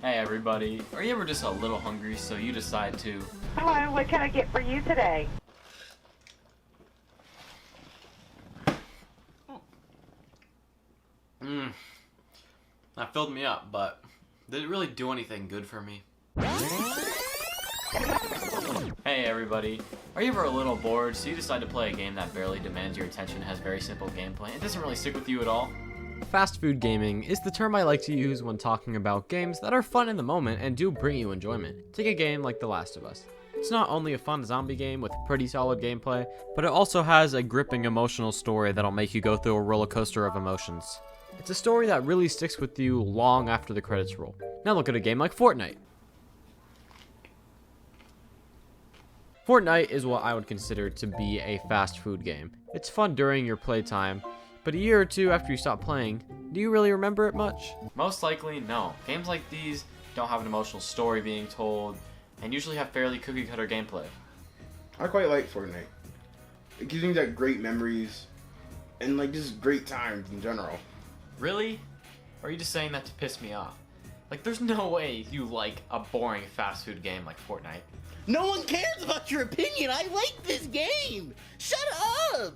Hey everybody, are you ever just a little hungry so you decide to... Hello, what can I get for you today? That filled me up, but did it really do anything good for me? Hey everybody, are you ever a little bored so you decide to play a game that barely demands your attention, has very simple gameplay, it doesn't really stick with you at all? Fast food gaming is the term I like to use when talking about games that are fun in the moment and do bring you enjoyment. Take a game like The Last of Us. It's not only a fun zombie game with pretty solid gameplay, but it also has a gripping emotional story that'll make you go through a roller coaster of emotions. It's a story that really sticks with you long after the credits roll. Now look at a game like Fortnite. Fortnite is what I would consider to be a fast food game. It's fun during your playtime, but a year or two after you stop playing, do you really remember it much? Most likely, no. Games like these don't have an emotional story being told, and usually have fairly cookie-cutter gameplay. I quite like Fortnite. It gives me like great memories, and like just great times in general. Really? Or are you just saying that to piss me off? Like, there's no way you like a boring fast food game like Fortnite. No one cares about your opinion. I like this game. Shut up.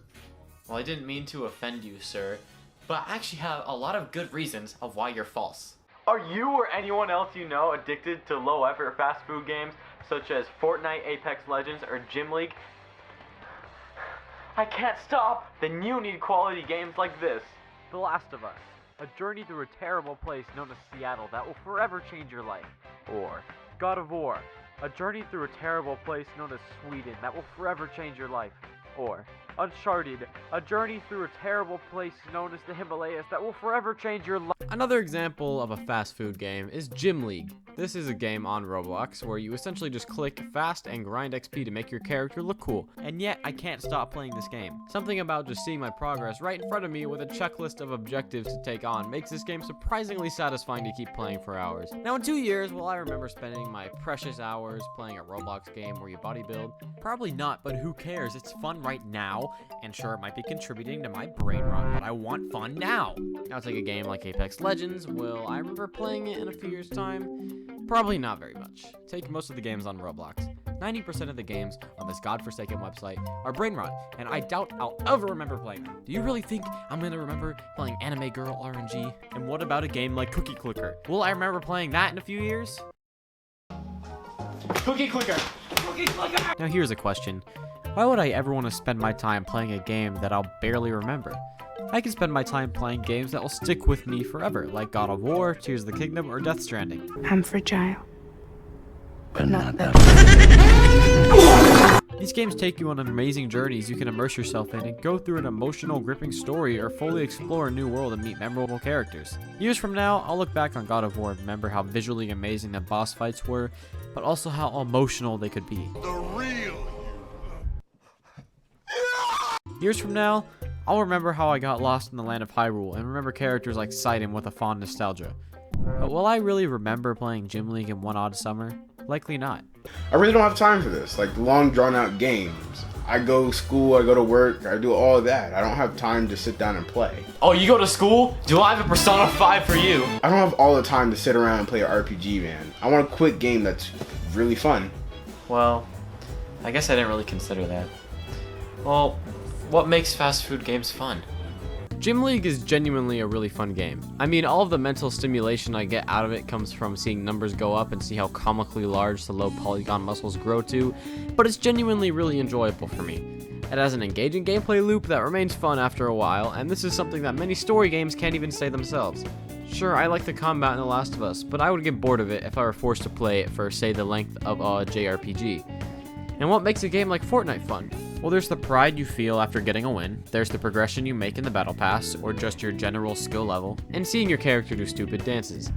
Well, I didn't mean to offend you, sir, but I actually have a lot of good reasons of why you're false. Are you or anyone else you know addicted to low-effort fast food games such as Fortnite, Apex Legends, or Gym League? I can't stop! Then you need quality games like this. The Last of Us, a journey through a terrible place known as Seattle that will forever change your life. Or God of War, a journey through a terrible place known as Sweden that will forever change your life. Or Uncharted, a journey through a terrible place known as the Himalayas that will forever change your life. Another example of a fast food game is Gym League. This is a game on Roblox where you essentially just click fast and grind XP to make your character look cool. And yet, I can't stop playing this game. Something about just seeing my progress right in front of me with a checklist of objectives to take on makes this game surprisingly satisfying to keep playing for hours. Now in 2 years, will I remember spending my precious hours playing a Roblox game where you bodybuild? Probably not, but who cares? It's fun right now, and sure, it might be contributing to my brain rot, but I want fun now. Now take a game like Apex Legends. Will I remember playing it in a few years' time? Probably not very much. Take most of the games on Roblox. 90% of the games on this godforsaken website are brain rot, and I doubt I'll ever remember playing them. Do you really think I'm gonna remember playing Anime Girl RNG? And what about a game like Cookie Clicker? Will I remember playing that in a few years? Cookie Clicker! Cookie Clicker! Now here's a question. Why would I ever want to spend my time playing a game that I'll barely remember? I can spend my time playing games that will stick with me forever, like God of War, Tears of the Kingdom, or Death Stranding. I'm fragile. But not that. These games take you on amazing journeys you can immerse yourself in and go through an emotional, gripping story or fully explore a new world and meet memorable characters. Years from now, I'll look back on God of War and remember how visually amazing the boss fights were, but also how emotional they could be. Years from now, I'll remember how I got lost in the land of Hyrule and remember characters like Sidon with a fond nostalgia. But will I really remember playing Gym League in one odd summer? Likely not. I really don't have time for this, like long drawn out games. I go to school, I go to work, I do all of that. I don't have time to sit down and play. Oh, you go to school? Do I have a Persona 5 for you? I don't have all the time to sit around and play an RPG, man. I want a quick game that's really fun. Well, I guess I didn't really consider that. Well, what makes fast food games fun? Gym League is genuinely a really fun game. I mean, all of the mental stimulation I get out of it comes from seeing numbers go up and see how comically large the low polygon muscles grow to, but it's genuinely really enjoyable for me. It has an engaging gameplay loop that remains fun after a while, and this is something that many story games can't even say themselves. Sure, I like the combat in The Last of Us, but I would get bored of it if I were forced to play it for, say, the length of a JRPG. And what makes a game like Fortnite fun? Well, there's the pride you feel after getting a win, there's the progression you make in the battle pass, or just your general skill level, and seeing your character do stupid dances.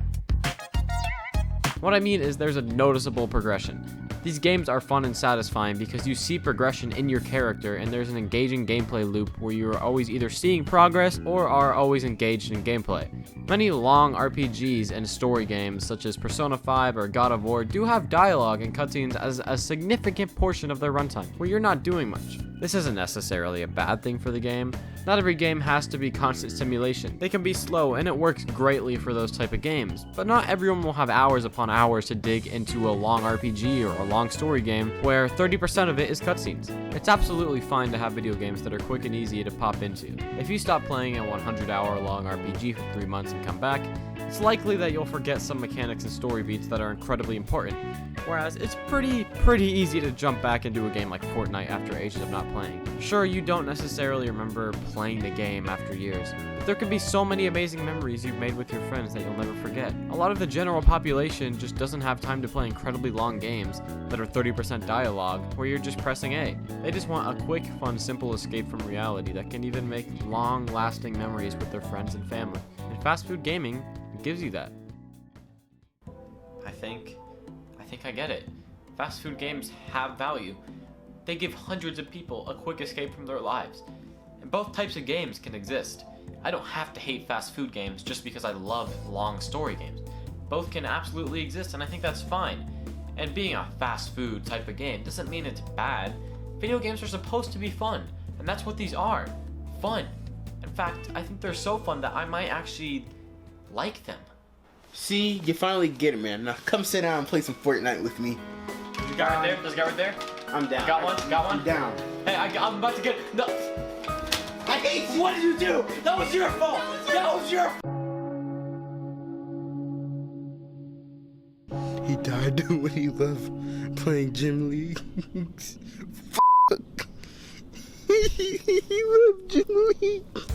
What I mean is there's a noticeable progression. These games are fun and satisfying because you see progression in your character, and there's an engaging gameplay loop where you are always either seeing progress or are always engaged in gameplay. Many long RPGs and story games such as Persona 5 or God of War do have dialogue and cutscenes as a significant portion of their runtime, where you're not doing much. This isn't necessarily a bad thing for the game, Not every game has to be constant stimulation. They can be slow, and it works greatly for those type of games. But not everyone will have hours upon hours to dig into a long RPG or a long story game where 30% of it is cutscenes. It's absolutely fine to have video games that are quick and easy to pop into. If you stop playing a 100-hour long RPG for 3 months and come back, it's likely that you'll forget some mechanics and story beats that are incredibly important. Whereas it's pretty easy to jump back into a game like Fortnite after ages of not playing. Sure, you don't necessarily remember playing the game after years, but there could be so many amazing memories you've made with your friends that you'll never forget. A lot of the general population just doesn't have time to play incredibly long games that are 30% dialogue where you're just pressing A. They just want a quick, fun, simple escape from reality that can even make long-lasting memories with their friends and family. And fast food gaming gives you that. I think I get it. Fast food games have value. They give hundreds of people a quick escape from their lives. And both types of games can exist. I don't have to hate fast food games just because I love long story games. Both can absolutely exist, and I think that's fine. And being a fast food type of game doesn't mean it's bad. Video games are supposed to be fun, and that's what these are. Fun. In fact, I think they're so fun that I might actually like them. See, you finally get it, man. Now come sit down and play some Fortnite with me. There's a guy right there. There's a guy right there. I'm down. Got one. Got one. I'm down. Hey, I'm about to get. No. I hate you. What did you do? That was your fault. That was your. He died doing what he loved, playing gym leagues. He loved gym leagues.